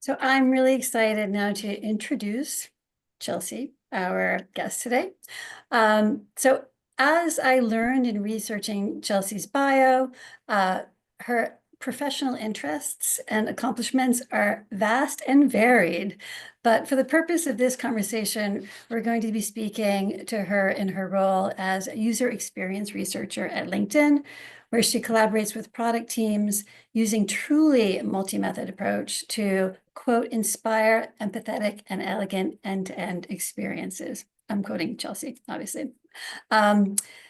So I'm really excited now to introduce Chelsea, our guest today. So as I learned in researching Chelsea's bio, her professional interests and accomplishments are vast and varied. But for the purpose of this conversation, we're going to be speaking to her in her role as a user experience researcher at LinkedIn, where she collaborates with product teams using truly multi-method approach to, quote, inspire empathetic and elegant end-to-end experiences. I'm quoting Chelsea, obviously.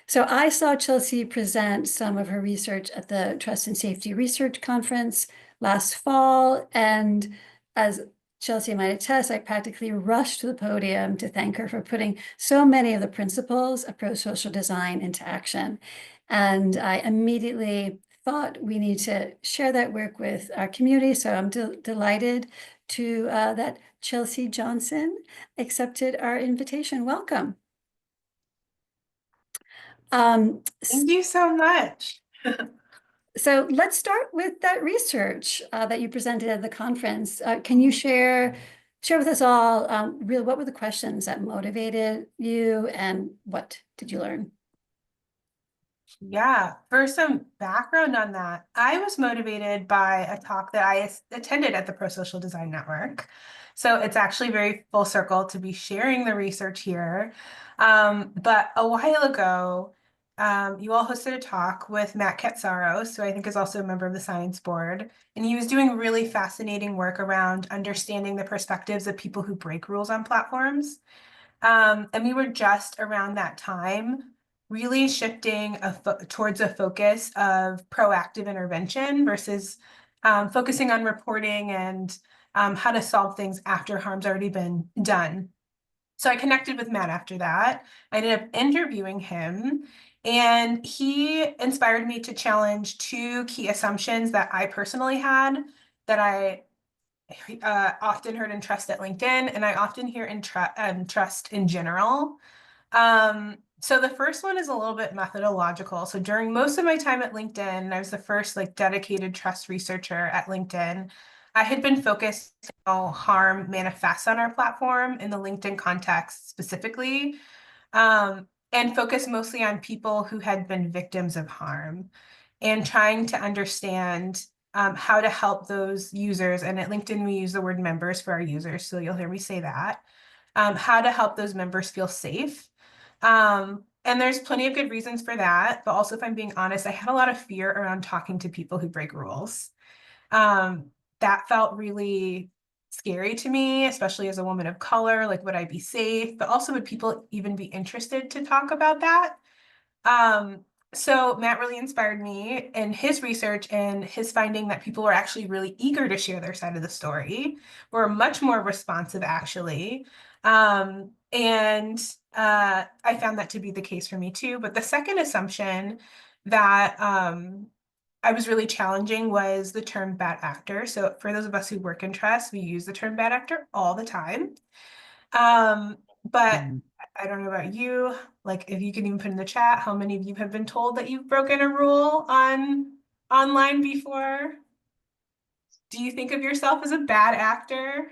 So I saw Chelsea present some of her research at the Trust and Safety Research Conference last fall. And as Chelsea might attest, I practically rushed to the podium to thank her for putting so many of the principles of prosocial design into action. And I immediately thought we need to share that work with our community. So I'm delighted to that Chelsea Johnson accepted our invitation. Welcome. Thank you so much. So let's start with that research that you presented at the conference. Can you share with us all really what were the questions that motivated you and what did you learn? Yeah, for some background on that, I was motivated by a talk that I attended at the Prosocial Design Network. So it's actually very full circle to be sharing the research here. But a while ago, you all hosted a talk with Matt Katsaros, who I think is also a member of the Science Board, and he was doing really fascinating work around understanding the perspectives of people who break rules on platforms. And we were just around that time really shifting towards a focus of proactive intervention versus focusing on reporting and how to solve things after harm's already been done. So I connected with Matt after that. I ended up interviewing him, and he inspired me to challenge two key assumptions that I personally had that I often heard in trust at LinkedIn, and I often hear in trust in general. So the first one is a little bit methodological. So during most of my time at LinkedIn, I was the first dedicated trust researcher at LinkedIn. I had been focused on how harm manifests on our platform in the LinkedIn context specifically, and focused mostly on people who had been victims of harm and trying to understand how to help those users. And at LinkedIn, we use the word members for our users, so you'll hear me say that. How to help those members feel safe. And there's plenty of good reasons for that. But also, if I'm being honest, I had a lot of fear around talking to people who break rules. That felt really scary to me, especially as a woman of color. Like, would I be safe? But also, would people even be interested to talk about that? So Matt really inspired me in his research and his finding that people were actually really eager to share their side of the story, were much more responsive, actually. And I found that to be the case for me too. But the second assumption that I was really challenging was the term bad actor. So for those of us who work in trust, we use the term bad actor all the time. But I don't know about you, like if you can even put in the chat, how many of you have been told that you've broken a rule online before? Do you think of yourself as a bad actor?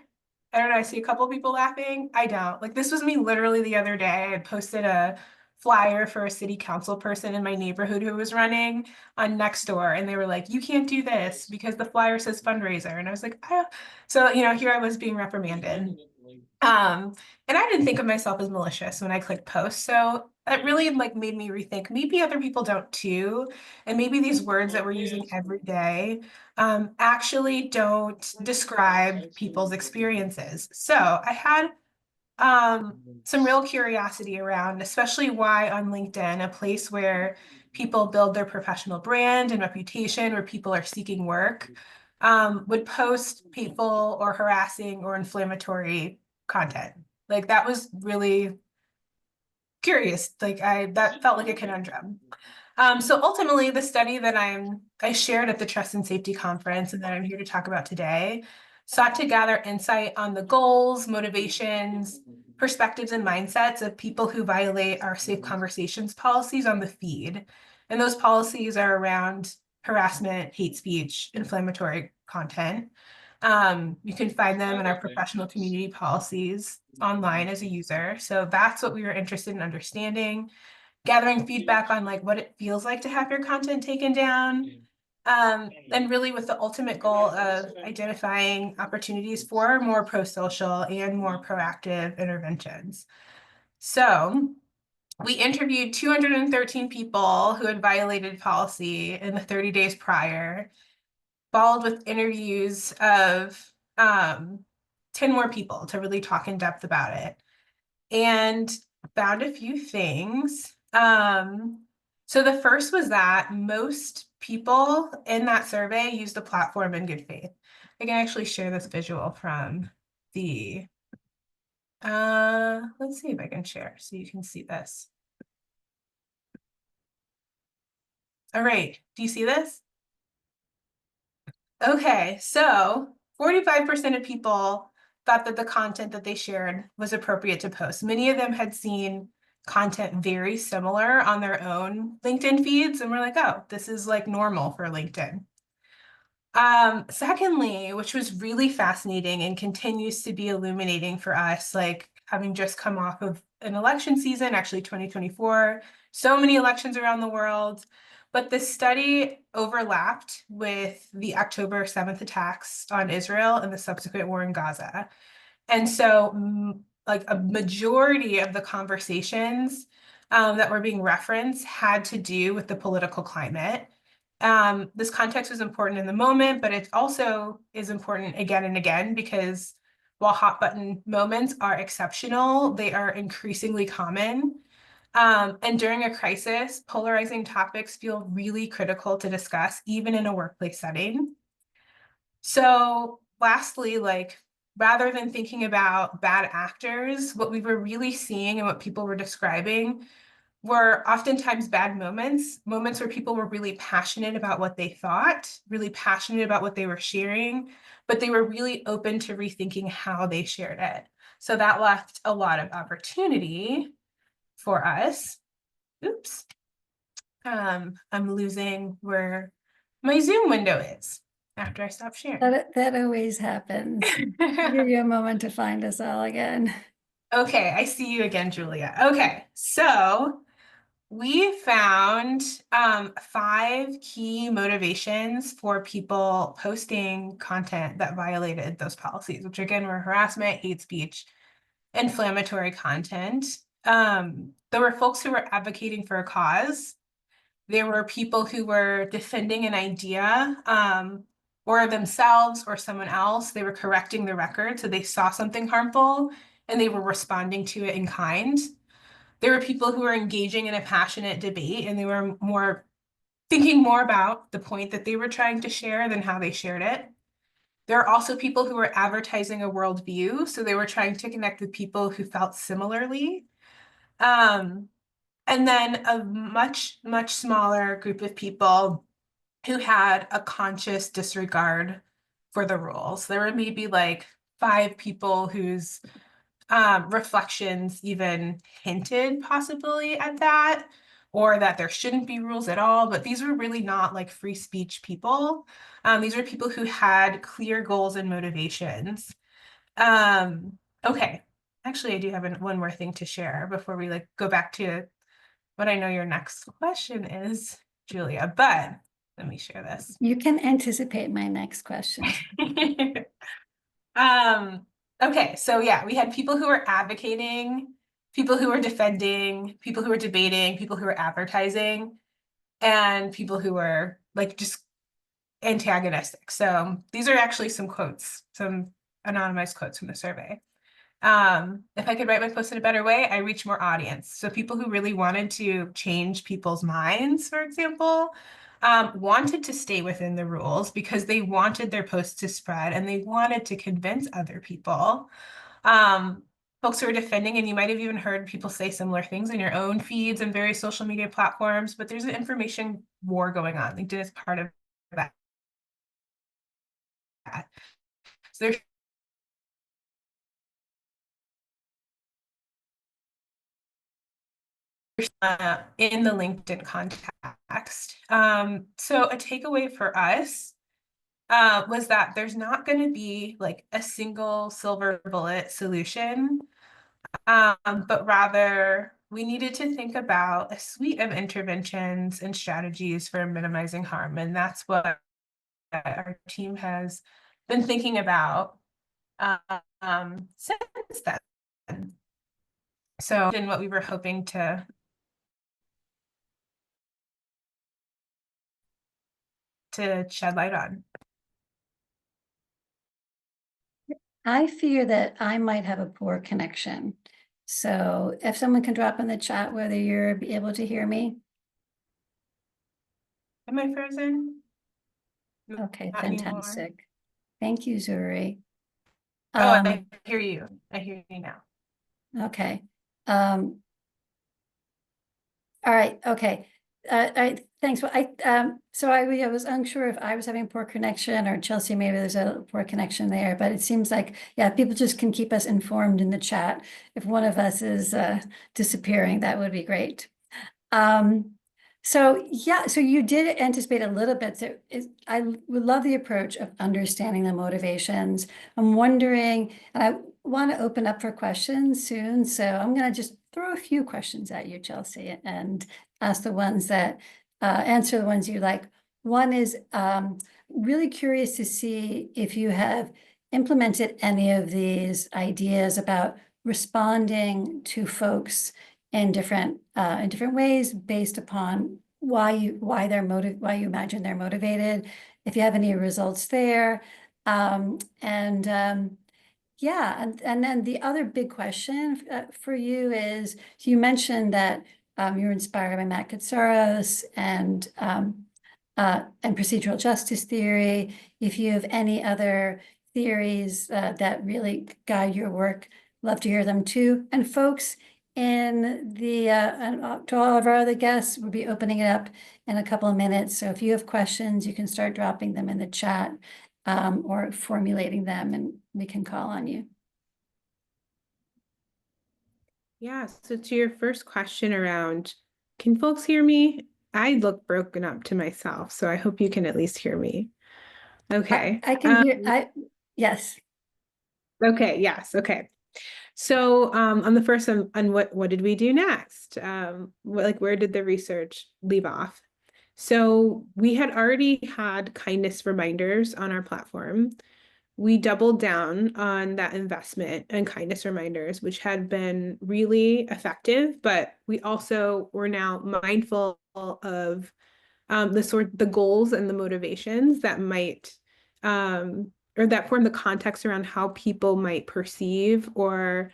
I don't know, I see a couple people laughing. I don't. Like this was me literally the other day. I posted a flyer for a city council person in my neighborhood who was running on Nextdoor, and they were like, you can't do this because the flyer says fundraiser. And I was like, ah. So, here I was being reprimanded. And I didn't think of myself as malicious when I clicked post. So it really made me rethink maybe other people don't too. And maybe these words that we're using every day actually don't describe people's experiences. So I had some real curiosity around, especially why on LinkedIn, a place where people build their professional brand and reputation, where people are seeking work, would post hateful or harassing or inflammatory content. Like that was really curious. That felt like a conundrum. So ultimately, the study that I shared at the Trust and Safety Conference and that I'm here to talk about today sought to gather insight on the goals, motivations, perspectives, and mindsets of people who violate our safe conversations policies on the feed. And those policies are around harassment, hate speech, inflammatory content. You can find them in our professional community policies online as a user. So that's what we were interested in understanding, gathering feedback on like what it feels like to have your content taken down. And really with the ultimate goal of identifying opportunities for more pro-social and more proactive interventions. So we interviewed 213 people who had violated policy in the 30 days prior, followed with interviews of 10 more people to really talk in depth about it, and found a few things. So the first was that most people in that survey used the platform in good faith. I can actually share this visual from the, let's see if I can share so you can see this. All right, do you see this? Okay, so 45% of people thought that the content that they shared was appropriate to post. Many of them had seen content very similar on their own LinkedIn feeds, and we're like, oh, this is like normal for LinkedIn. Secondly, which was really fascinating and continues to be illuminating for us, like having just come off of an election season, actually 2024, so many elections around the world, but this study overlapped with the October 7th attacks on Israel and the subsequent war in Gaza. And so like a majority of the conversations that were being referenced had to do with the political climate. This context was important in the moment, but it also is important again and again because while hot button moments are exceptional, they are increasingly common. And during a crisis, polarizing topics feel really critical to discuss, even in a workplace setting. So lastly, like rather than thinking about bad actors, what we were really seeing and what people were describing were oftentimes bad moments where people were really passionate about what they thought, really passionate about what they were sharing, but they were really open to rethinking how they shared it. So that left a lot of opportunity for us. Oops. I'm losing where my Zoom window is after I stop sharing. That always happens. I'll give you a moment to find us all again. Okay, I see you again, Julia. Okay, so we found 5 key motivations for people posting content that violated those policies, which again were harassment, hate speech, inflammatory content. There were folks who were advocating for a cause. There were people who were defending an idea, or themselves or someone else. They were correcting the record, so they saw something harmful and they were responding to it in kind. There were people who were engaging in a passionate debate and they were thinking more about the point that they were trying to share than how they shared it. There are also people who were advertising a worldview, so they were trying to connect with people who felt similarly. And then a much, much smaller group of people who had a conscious disregard for the rules. There were maybe like 5 people whose reflections even hinted possibly at that, or that there shouldn't be rules at all, but these were really not like free speech people. These were people who had clear goals and motivations. Okay, actually I do have one more thing to share before we like go back to what I know your next question is, Julia, but let me share this. You can anticipate my next question. Okay, so yeah, we had people who were advocating, people who were defending, people who were debating, people who were advertising, and people who were like just antagonistic. So these are actually some quotes, some anonymized quotes from the survey. If I could write my post in a better way, I reach more audience. So people who really wanted to change people's minds, for example, wanted to stay within the rules because they wanted their posts to spread and they wanted to convince other people. Folks who are defending, and you might have even heard people say similar things in your own feeds and various social media platforms, but there's an information war going on. LinkedIn is part of that. So there's in the LinkedIn context. So a takeaway for us was that there's not going to be like a single silver bullet solution, but rather we needed to think about a suite of interventions and strategies for minimizing harm. And that's what our team has been thinking about since then. So, and what we were hoping to shed light on. I fear that I might have a poor connection. So if someone can drop in the chat whether you're able to hear me. Am I frozen? Okay, Not anymore. fantastic. Thank you, Zuri. Oh, I hear you. I hear you now. Okay. All right, okay. Thanks. Well, so I was unsure if I was having poor connection or Chelsea, maybe there's a poor connection there, but it seems like, yeah, people just can keep us informed in the chat. If one of us is disappearing, that would be great. So yeah, so you did anticipate a little bit. So I would love the approach of understanding the motivations. I'm wondering, and I want to open up for questions soon. So I'm going to just throw a few questions at you, Chelsea, and ask the ones that answer the ones you like. One is really curious to see if you have implemented any of these ideas about responding to folks in different ways based upon why you imagine they're motivated. If you have any results there, yeah, and then the other big question for you is, so you mentioned that you were inspired by Matt Katsaros and procedural justice theory. If you have any other theories that really guide your work, love to hear them too. And folks in the to all of our other guests, we'll be opening it up in a couple of minutes. So if you have questions, you can start dropping them in the chat or formulating them, and we can call on you. Yeah, so to your first question around, can folks hear me? I look broken up to myself, so I hope you can at least hear me. Okay. I can hear, yes. Okay, yes, okay. So on the first on what did we do next? Where did the research leave off? So we had already had kindness reminders on our platform. We doubled down on that investment and kindness reminders, which had been really effective, but we also were now mindful of the goals and the motivations that might or that form the context around how people might perceive or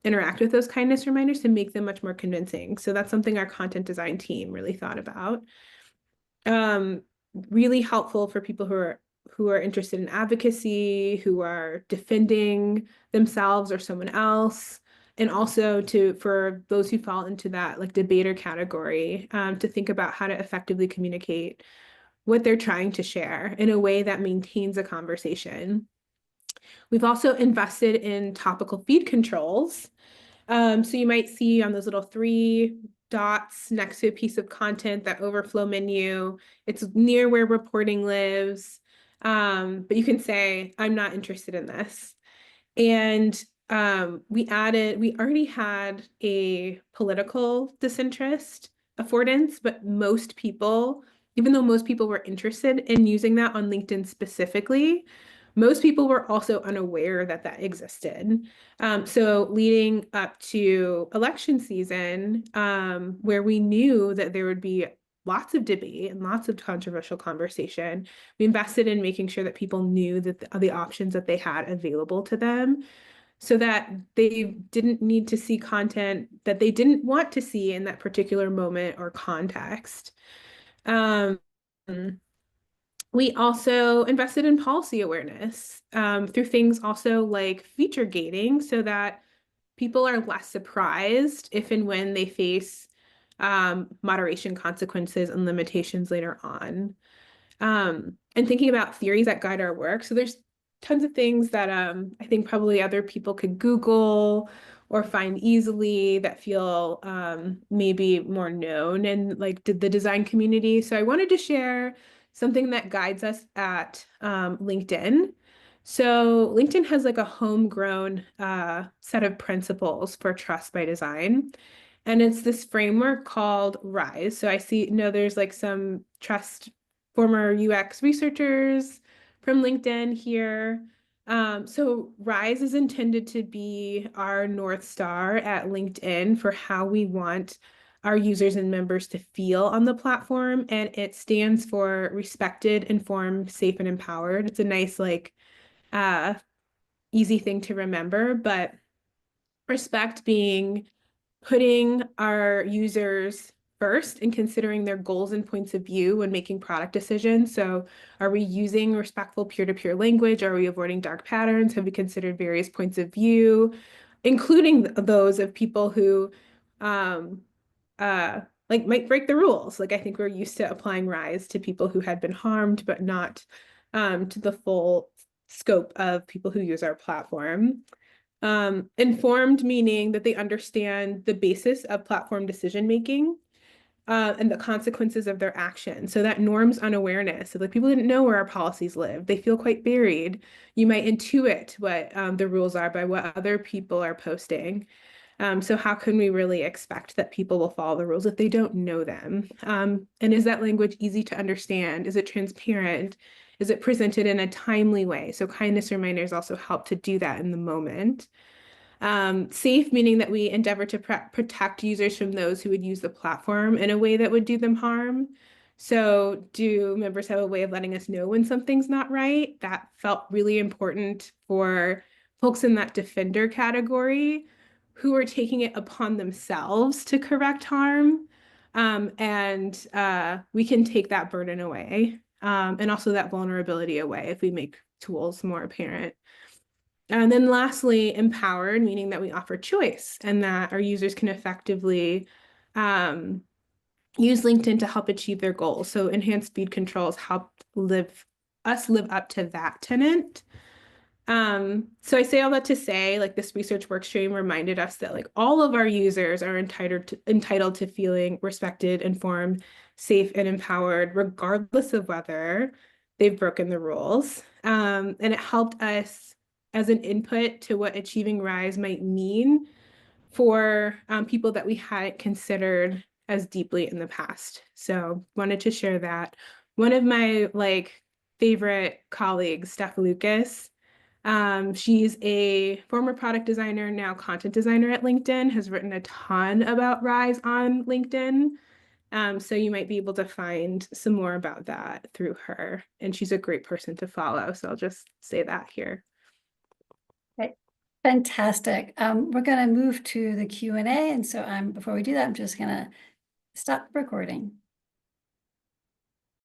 interact with those kindness reminders to make them much more convincing. So that's something our content design team really thought about. Really helpful for people who are interested in advocacy, who are defending themselves or someone else, and also for those who fall into that like debater category, to think about how to effectively communicate what they're trying to share in a way that maintains a conversation. We've also invested in topical feed controls. So you might see on those little 3 dots next to a piece of content, that overflow menu, it's near where reporting lives. But you can say, I'm not interested in this. And we already had a political disinterest affordance, but most people, even though most people were interested in using that on LinkedIn specifically, most people were also unaware that that existed. So leading up to election season, where we knew that there would be lots of debate and lots of controversial conversation, we invested in making sure that people knew that the options that they had available to them, so that they didn't need to see content that they didn't want to see in that particular moment or context. We also invested in policy awareness through things also like feature gating, so that people are less surprised if and when they face moderation consequences and limitations later on. And thinking about theories that guide our work. So there's tons of things that I think probably other people could Google or find easily that feel maybe more known in like the design community. So I wanted to share something that guides us at LinkedIn. So LinkedIn has like a homegrown set of principles for trust by design. And it's this framework called RISE. So I know there's like some former UX researchers from LinkedIn here. So RISE is intended to be our North Star at LinkedIn for how we want our users and members to feel on the platform. And it stands for respected, informed, safe, and empowered. It's a nice, like, easy thing to remember, but respect being putting our users first and considering their goals and points of view when making product decisions. So are we using respectful peer-to-peer language? Are we avoiding dark patterns? Have we considered various points of view, including those of people who like might break the rules? Like I think we're used to applying RISE to people who had been harmed, but not to the full scope of people who use our platform. Informed meaning that they understand the basis of platform decision making and the consequences of their action. So that norms unawareness. So like people didn't know where our policies live. They feel quite buried. You might intuit what the rules are by what other people are posting. So how can we really expect that people will follow the rules if they don't know them? And is that language easy to understand? Is it transparent? Is it presented in a timely way? So kindness reminders also help to do that in the moment. Safe, meaning that we endeavor to protect users from those who would use the platform in a way that would do them harm. So do members have a way of letting us know when something's not right? That felt really important for folks in that defender category who are taking it upon themselves to correct harm. We can take that burden away and also that vulnerability away if we make tools more apparent. And then lastly, empowered, meaning that we offer choice and that our users can effectively use LinkedIn to help achieve their goals. So enhanced speed controls help us live up to that tenet. So I say all that to say, like this research work stream reminded us that like all of our users are entitled to feeling respected, informed, safe, and empowered, regardless of whether they've broken the rules. And it helped us as an input to what achieving RISE might mean for people that we hadn't considered as deeply in the past. So wanted to share that. One of my like favorite colleagues, Steph Lucas, she's a former product designer, now content designer at LinkedIn, has written a ton about RISE on LinkedIn. So you might be able to find some more about that through her. And she's a great person to follow. So I'll just say that here. Okay, fantastic. We're going to move to the Q&A. And so before we do that, I'm just going to stop recording.